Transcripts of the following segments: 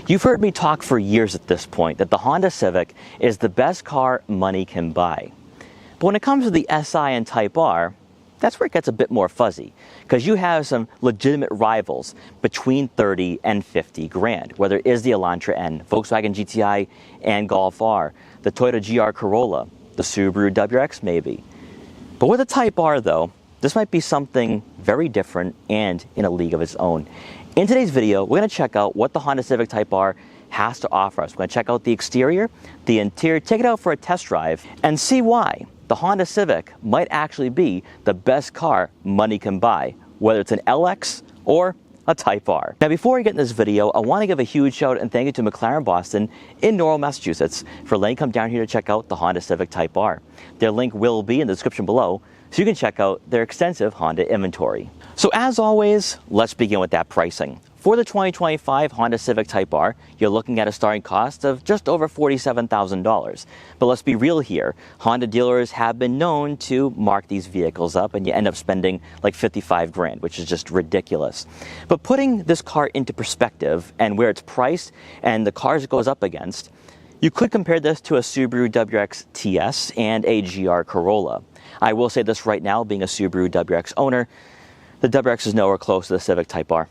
You've heard me talk for years at this point that the Honda Civic is the best car money can buy. But when it comes to the SI and Type R, that's where it gets a bit more fuzzy, because you have some legitimate rivals between 30 and 50 grand, whether it is the Elantra N, Volkswagen GTI and Golf R, the Toyota GR Corolla, the Subaru WRX maybe. But with the Type R though, this might be something very different and in a league of its own. In today's video, we're going to check out what the Honda Civic Type R has to offer us. We're going to check out the exterior, the interior, take it out for a test drive, and see why the Honda Civic might actually be the best car money can buy, whether it's an LX or a Type R. Now before we get in this video, I want to give a huge shout out and thank you to McLaren Boston in Norwell, Massachusetts for letting me come down here to check out the Honda Civic Type R. Their link will be in the description below, so you can check out their extensive Honda inventory. So as always, let's begin with that pricing. For the 2025 Honda Civic Type R, you're looking at a starting cost of just over $47,000. But let's be real here, Honda dealers have been known to mark these vehicles up and you end up spending like 55 grand, which is just ridiculous. But putting this car into perspective and where it's priced and the cars it goes up against, you could compare this to a Subaru WRX TS and a GR Corolla. I will say this right now, being a Subaru WRX owner, the WRX is nowhere close to the Civic Type R.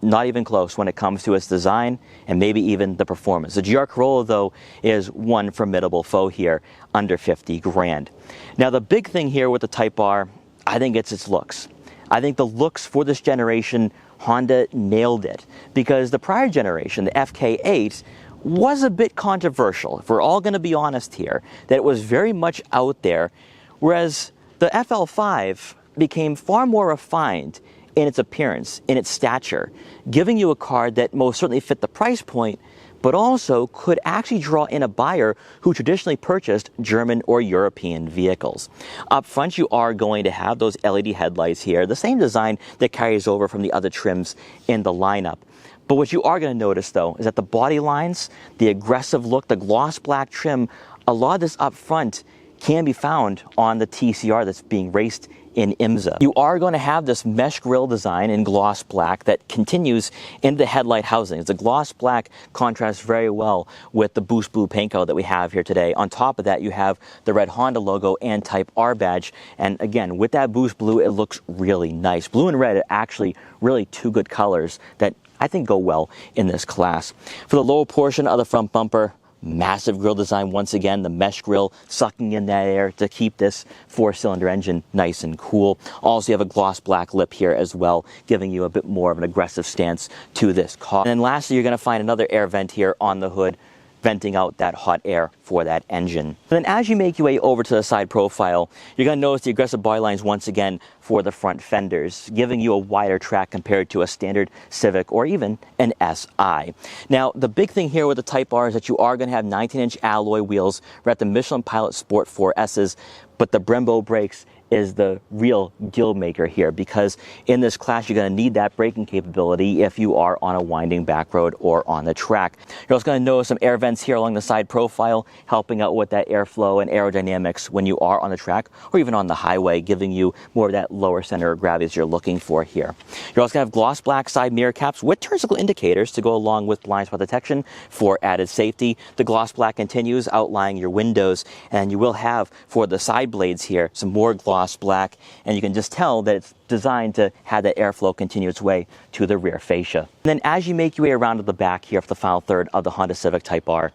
Not even close when it comes to its design and maybe even the performance. The GR Corolla though is one formidable foe here, under 50 grand. Now the big thing here with the Type R, I think it's its looks. I think the looks for this generation, Honda nailed it, because the prior generation, the FK8, was a bit controversial, if we're all going to be honest here, that it was very much out there, whereas the FL5 became far more refined in its appearance, in its stature, giving you a car that most certainly fit the price point, but also could actually draw in a buyer who traditionally purchased German or European vehicles. Up front, you are going to have those LED headlights here, the same design that carries over from the other trims in the lineup. But what you are going to notice though is that the body lines, the aggressive look, the gloss black trim, a lot of this up front can be found on the TCR that's being raced in IMSA. You are going to have this mesh grille design in gloss black that continues into the headlight housings. The gloss black contrasts very well with the Boost Blue paint color that we have here today. On top of that, you have the red Honda logo and Type R badge. And again, with that Boost Blue, it looks really nice. Blue and red are actually really two good colors that I think go well in this class. For the lower portion of the front bumper, massive grille design once again, the mesh grille sucking in that air to keep this four-cylinder engine nice and cool. Also, you have a gloss black lip here as well, giving you a bit more of an aggressive stance to this car. And then lastly, you're going to find another air vent here on the hood, venting out that hot air for that engine. And then as you make your way over to the side profile, you're going to notice the aggressive body lines once again for the front fenders, giving you a wider track compared to a standard Civic or even an SI. Now, the big thing here with the Type R is that you are going to have 19-inch alloy wheels. We're at the Michelin Pilot Sport 4S's, but the Brembo brakes is the real deal maker here, because in this class you're going to need that braking capability if you are on a winding back road or on the track. You're also going to notice some air vents here along the side profile, helping out with that airflow and aerodynamics when you are on the track or even on the highway, giving you more of that lower center of gravity as you're looking for here. You're also going to have gloss black side mirror caps with turn signal indicators to go along with blind spot detection for added safety. The gloss black continues outlining your windows, and you will have for the side blades here some more gloss black, and you can just tell that it's designed to have that airflow continue its way to the rear fascia. And then as you make your way around to the back here for the final third of the Honda Civic Type R,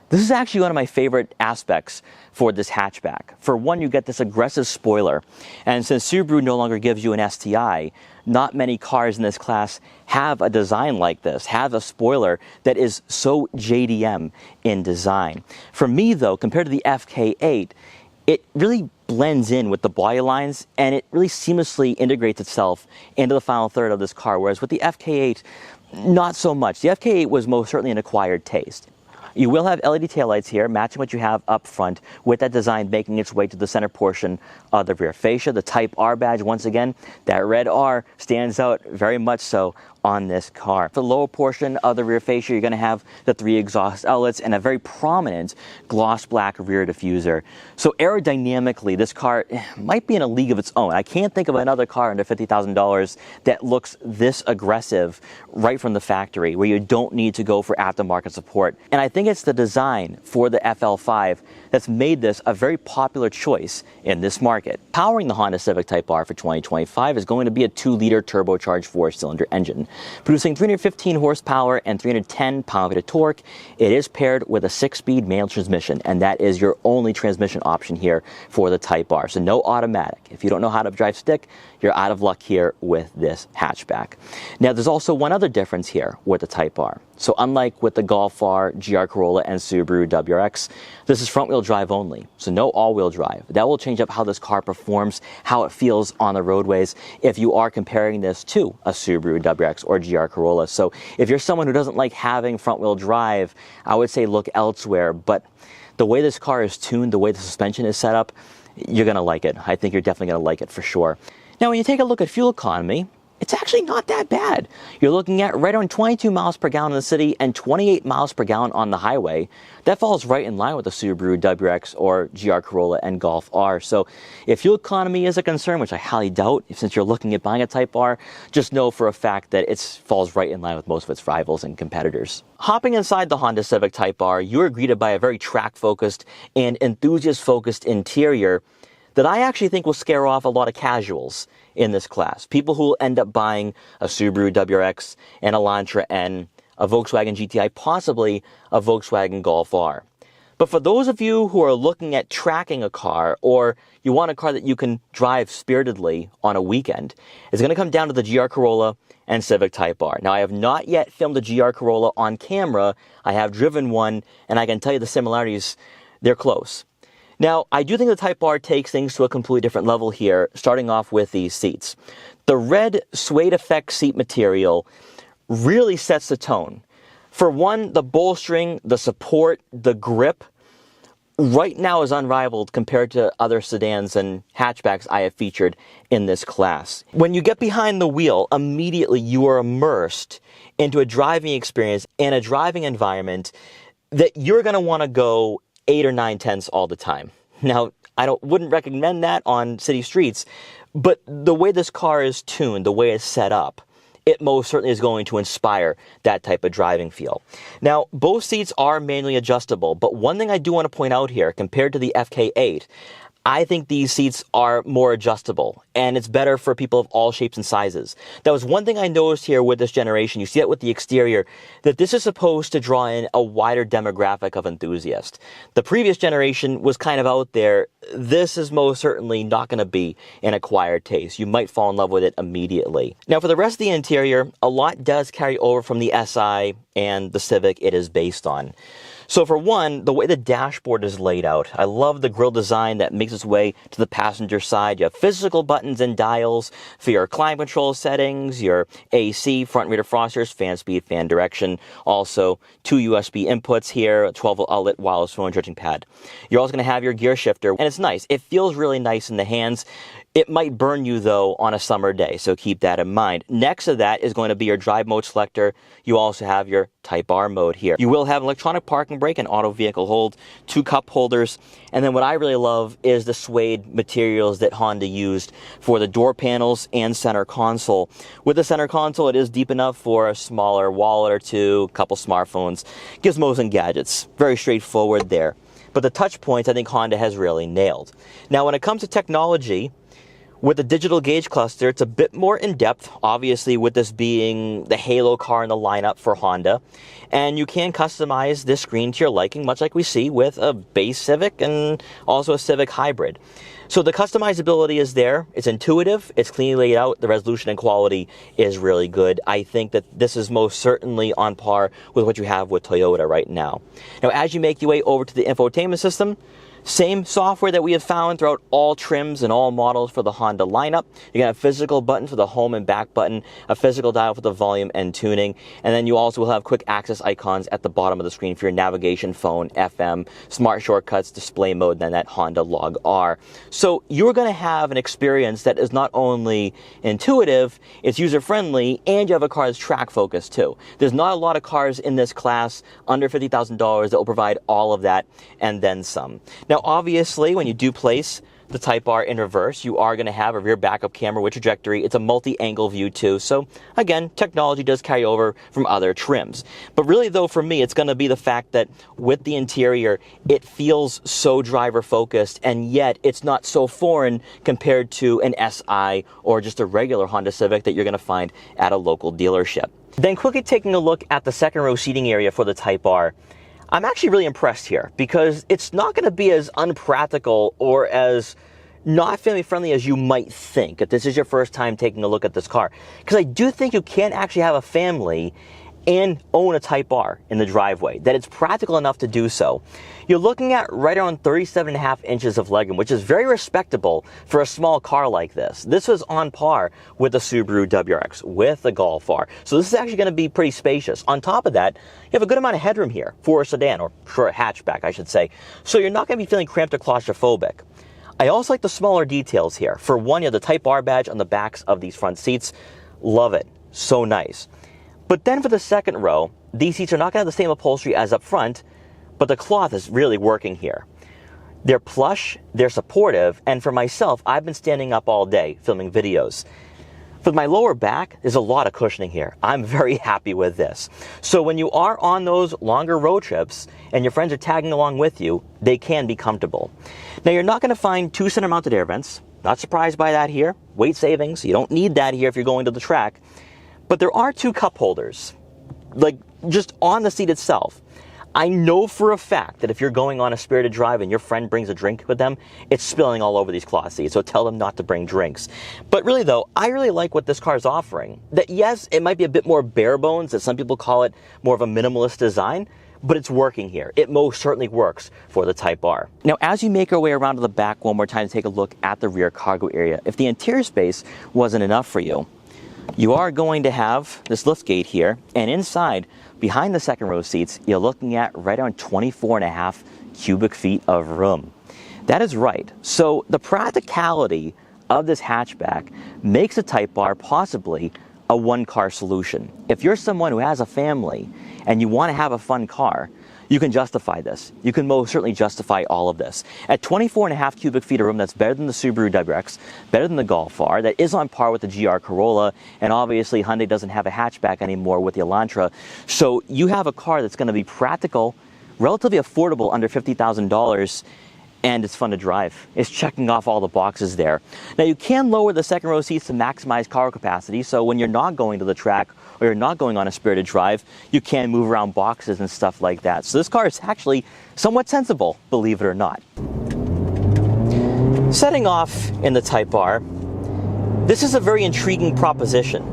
this is actually one of my favorite aspects for this hatchback. For one, you get this aggressive spoiler, and since Subaru no longer gives you an STI, not many cars in this class have a design like this, have a spoiler that is so JDM in design. For me though, compared to the FK8, it really blends in with the body lines and it really seamlessly integrates itself into the final third of this car, whereas with the FK8, not so much. The FK8 was most certainly an acquired taste. You will have LED taillights here, matching what you have up front, with that design making its way to the center portion of the rear fascia. The Type R badge, once again, that red R stands out very much so on this car. For the lower portion of the rear fascia, you're going to have the 3 exhaust outlets and a very prominent gloss black rear diffuser. So aerodynamically, this car might be in a league of its own. I can't think of another car under $50,000 that looks this aggressive right from the factory, where you don't need to go for aftermarket support. And I think it's the design for the FL5 that's made this a very popular choice in this market. Powering the Honda Civic Type R for 2025 is going to be a 2-liter turbocharged 4-cylinder engine, producing 315 horsepower and 310 pound-feet of torque. It is paired with a 6-speed manual transmission, and that is your only transmission option here for the Type R. So no automatic. If you don't know how to drive stick, you're out of luck here with this hatchback. Now, there's also one other difference here with the Type R. So unlike with the Golf R, GR Corolla, and Subaru WRX, this is front-wheel drive only, so no all-wheel drive. That will change up how this car performs, how it feels on the roadways if you are comparing this to a Subaru WRX or GR Corolla. So if you're someone who doesn't like having front-wheel drive, I would say look elsewhere. But the way this car is tuned, the way the suspension is set up, you're going to like it. I think you're definitely going to like it for sure. Now, when you take a look at fuel economy, it's actually not that bad. You're looking at right around 22 miles per gallon in the city and 28 miles per gallon on the highway. That falls right in line with the Subaru WRX or GR Corolla and Golf R. So if fuel economy is a concern, which I highly doubt, since you're looking at buying a Type R, just know for a fact that it falls right in line with most of its rivals and competitors. Hopping inside the Honda Civic Type R, you are greeted by a very track-focused and enthusiast-focused interior that I actually think will scare off a lot of casuals in this class. People who will end up buying a Subaru WRX, an Elantra N, a Volkswagen GTI, possibly a Volkswagen Golf R. But for those of you who are looking at tracking a car, or you want a car that you can drive spiritedly on a weekend, it's going to come down to the GR Corolla and Civic Type R. Now, I have not yet filmed a GR Corolla on camera. I have driven one, and I can tell you the similarities, they're close. Now, I do think the Type R takes things to a completely different level here, starting off with these seats. The red suede effect seat material really sets the tone. For one, the bolstering, the support, the grip, right now is unrivaled compared to other sedans and hatchbacks I have featured in this class. When you get behind the wheel, immediately you are immersed into a driving experience and a driving environment that you're going to want to go 8 or 9/10 all the time. Now, I wouldn't recommend that on city streets, but the way this car is tuned, the way it's set up, it most certainly is going to inspire that type of driving feel. Now, both seats are manually adjustable, but one thing I do want to point out here, compared to the FK8, I think these seats are more adjustable, and it's better for people of all shapes and sizes. That was one thing I noticed here with this generation. You see it with the exterior, that this is supposed to draw in a wider demographic of enthusiasts. The previous generation was kind of out there. This is most certainly not going to be an acquired taste. You might fall in love with it immediately. Now, for the rest of the interior, a lot does carry over from the SI and the Civic it is based on. So for one, the way the dashboard is laid out, I love the grille design that makes its way to the passenger side. You have physical buttons and dials for your climate control settings, your AC, front and rear defrosters, fan speed, fan direction. Also, 2 USB inputs here, a 12-volt outlet, wireless phone charging pad. You're also going to have your gear shifter, and it's nice. It feels really nice in the hands. It might burn you, though, on a summer day, so keep that in mind. Next to that is going to be your drive mode selector. You also have your Type R mode here. You will have electronic parking brake and auto vehicle hold, 2 cup holders, and then what I really love is the suede materials that Honda used for the door panels and center console. With the center console, it is deep enough for a smaller wallet or two, a couple smartphones, gizmos and gadgets. Very straightforward there. But the touch points, I think Honda has really nailed. Now, when it comes to technology, with the digital gauge cluster, it's a bit more in-depth, obviously with this being the halo car in the lineup for Honda. And you can customize this screen to your liking, much like we see with a base Civic and also a Civic Hybrid. So the customizability is there. It's intuitive. It's cleanly laid out. The resolution and quality is really good. I think that this is most certainly on par with what you have with Toyota right now. Now, as you make your way over to the infotainment system, same software that we have found throughout all trims and all models for the Honda lineup. You're going to have physical buttons for the home and back button, a physical dial for the volume and tuning, and then you also will have quick access icons at the bottom of the screen for your navigation, phone, FM, smart shortcuts, display mode, and then that Honda Log R. So you're going to have an experience that is not only intuitive, it's user-friendly, and you have a car that's track-focused too. There's not a lot of cars in this class under $50,000 that will provide all of that and then some. Now, obviously, when you do place the Type R in reverse, you are going to have a rear backup camera with trajectory. It's a multi-angle view too. So again, technology does carry over from other trims. But really though, for me, it's going to be the fact that with the interior, it feels so driver focused, and yet it's not so foreign compared to an SI or just a regular Honda Civic that you're going to find at a local dealership. Then quickly taking a look at the second row seating area for the Type R, I'm actually really impressed here because it's not going to be as unpractical or as not family friendly as you might think if this is your first time taking a look at this car. Because I do think you can actually have a family and own a Type R in the driveway, that it's practical enough to do so. You're looking at right around 37.5 inches of legroom, which is very respectable for a small car like this. This was on par with the Subaru WRX, with the Golf R. So this is actually going to be pretty spacious. On top of that, you have a good amount of headroom here for a sedan, or for a hatchback, I should say. So you're not going to be feeling cramped or claustrophobic. I also like the smaller details here. For one, you have the Type R badge on the backs of these front seats. Love it. So nice. But then for the second row, these seats are not going to have the same upholstery as up front, but the cloth is really working here. They're plush, they're supportive, and for myself, I've been standing up all day filming videos. For my lower back, there's a lot of cushioning here. I'm very happy with this. So when you are on those longer road trips and your friends are tagging along with you, they can be comfortable. Now, you're not going to find two center mounted air vents. Not surprised by that here. Weight savings, you don't need that here if you're going to the track. But there are two cup holders, like just on the seat itself. I know for a fact that if you're going on a spirited drive and your friend brings a drink with them, it's spilling all over these cloth seats, so tell them not to bring drinks. But really though, I really like what this car is offering. That yes, it might be a bit more bare bones, that some people call it more of a minimalist design, but it's working here. It most certainly works for the Type R. Now, as you make your way around to the back one more time to take a look at the rear cargo area, if the interior space wasn't enough for you, you are going to have this lift gate here, and inside, behind the second row seats, you're looking at right around 24.5 cubic feet of room. That is right. So the practicality of this hatchback makes a Type R possibly a one-car solution. If you're someone who has a family and you want to have a fun car, you can justify this. You can most certainly justify all of this. At 24.5 cubic feet of room, that's better than the Subaru WRX, better than the Golf R, that is on par with the GR Corolla, and obviously Hyundai doesn't have a hatchback anymore with the Elantra. So you have a car that's going to be practical, relatively affordable, under $50,000, and it's fun to drive. It's checking off all the boxes there. Now, you can lower the second row seats to maximize cargo capacity, so when you're not going to the track or you're not going on a spirited drive, you can move around boxes and stuff like that. So this car is actually somewhat sensible, believe it or not. Setting off in the Type R, this is a very intriguing proposition,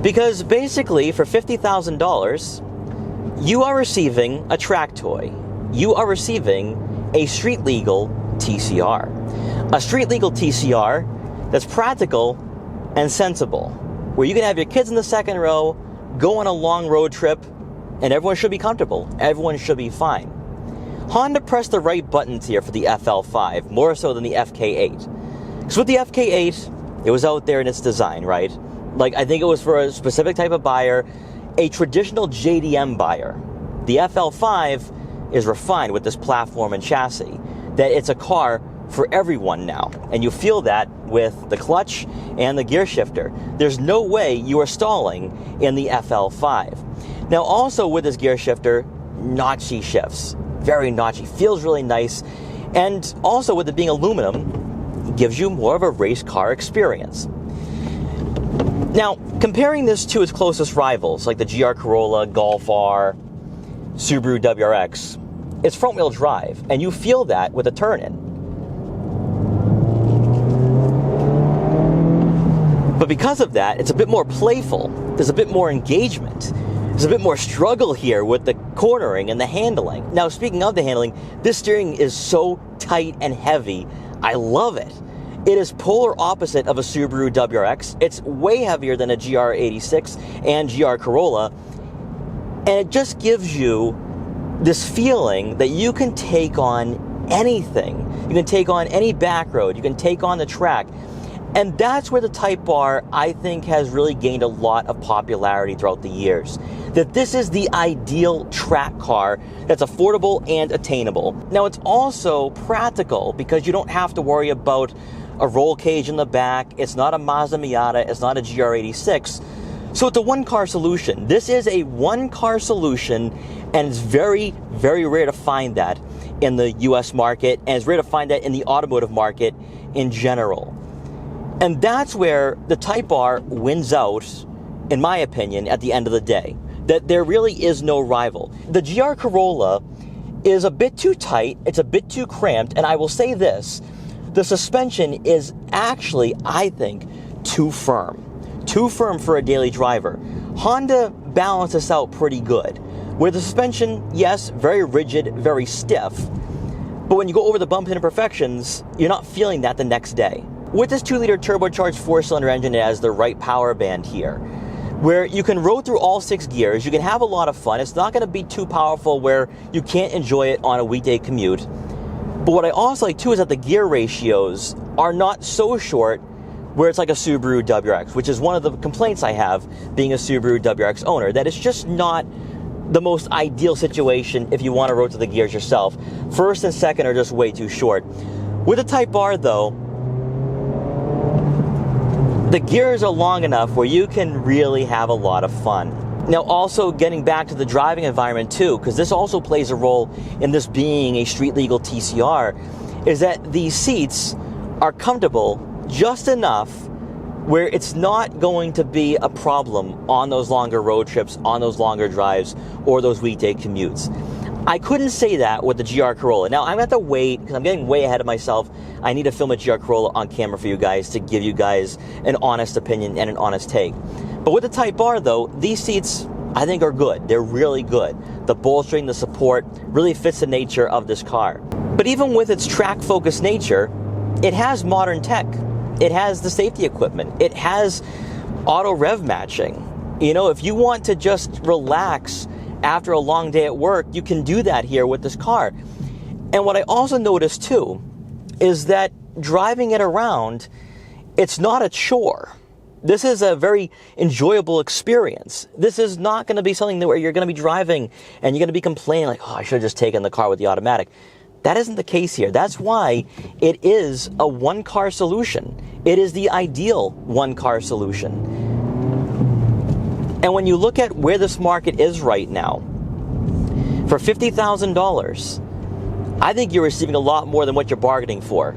because basically for $50,000, you are receiving a track toy. You are receiving a street legal TCR. A street legal TCR that's practical and sensible, where you can have your kids in the second row, go on a long road trip, and everyone should be comfortable. Everyone should be fine. Honda pressed the right buttons here for the FL5, more so than the FK8. Because with the FK8, it was out there in its design, right? Like, I think it was for a specific type of buyer, a traditional JDM buyer. The FL5 is refined with this platform and chassis, that it's a car for everyone now. And you feel that with the clutch and the gear shifter. There's no way you are stalling in the FL5. Now also with this gear shifter, notchy shifts. Very notchy, feels really nice. And also with it being aluminum, it gives you more of a race car experience. Now, comparing this to its closest rivals, like the GR Corolla, Golf R, Subaru WRX, it's front-wheel drive, and you feel that with a turn-in. But because of that, it's a bit more playful. There's a bit more engagement. There's a bit more struggle here with the cornering and the handling. Now, speaking of the handling, this steering is so tight and heavy. I love it. It is polar opposite of a Subaru WRX. It's way heavier than a GR86 and GR Corolla, and it just gives you this feeling that you can take on anything. You can take on any back road. You can take on the track. And that's where the Type R, I think, has really gained a lot of popularity throughout the years. That this is the ideal track car that's affordable and attainable. Now, it's also practical because you don't have to worry about a roll cage in the back. It's not a Mazda Miata. It's not a GR86. So it's a one-car solution. This is a one-car solution, and it's very, very rare to find that in the US market, and it's rare to find that in the automotive market in general. And that's where the Type R wins out, in my opinion, at the end of the day. That there really is no rival. The GR Corolla is a bit too tight, it's a bit too cramped, and I will say this, the suspension is actually, I think, too firm. Too firm for a daily driver. Honda balanced this out pretty good. Where the suspension, yes, very rigid, very stiff, but when you go over the bumps and imperfections, you're not feeling that the next day. With this 2-liter turbocharged 4-cylinder engine, it has the right power band here, where you can roll through all 6 gears, you can have a lot of fun. It's not going to be too powerful where you can't enjoy it on a weekday commute. But what I also like too is that the gear ratios are not so short where it's like a Subaru WRX, which is one of the complaints I have being a Subaru WRX owner, that it's just not the most ideal situation if you want to rotate the gears yourself. First and second are just way too short. With the Type R though, the gears are long enough where you can really have a lot of fun. Now, also getting back to the driving environment too, because this also plays a role in this being a street legal TCR, is that these seats are comfortable just enough where it's not going to be a problem on those longer road trips, on those longer drives, or those weekday commutes. I couldn't say that with the GR Corolla. Now, I'm going to have to wait, because I'm getting way ahead of myself. I need to film a GR Corolla on camera for you guys to give you guys an honest opinion and an honest take. But with the Type R, though, these seats, I think, are good. They're really good. The bolstering, the support, really fits the nature of this car. But even with its track-focused nature, it has modern tech. It has the safety equipment. It has auto rev matching. You know, if you want to just relax after a long day at work, you can do that here with this car. And what I also noticed too is that driving it around, it's not a chore. This is a very enjoyable experience. This is not going to be something where you're going to be driving and you're going to be complaining like, oh, I should have just taken the car with the automatic. That isn't the case here. That's why it is a one-car solution. It is the ideal one-car solution. And when you look at where this market is right now, for $50,000, I think you're receiving a lot more than what you're bargaining for.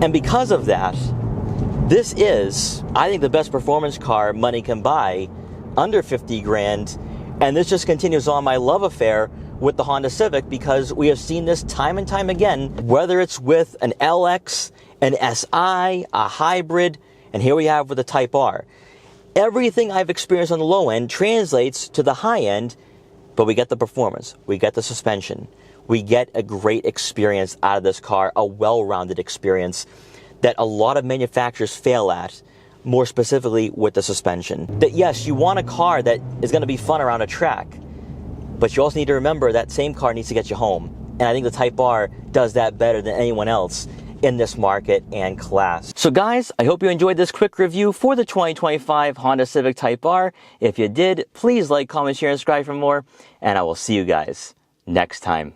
And because of that, this is, I think, the best performance car money can buy under 50 grand. And this just continues on my love affair with the Honda Civic, because we have seen this time and time again, whether it's with an LX, an SI, a hybrid, and here we have with the Type R. Everything I've experienced on the low end translates to the high end, but we get the performance, we get the suspension, we get a great experience out of this car, a well-rounded experience that a lot of manufacturers fail at, more specifically with the suspension. That yes, you want a car that is going to be fun around a track, but you also need to remember that same car needs to get you home. And I think the Type R does that better than anyone else in this market and class. So guys, I hope you enjoyed this quick review for the 2025 Honda Civic Type R. If you did, please like, comment, share, and subscribe for more, and I will see you guys next time.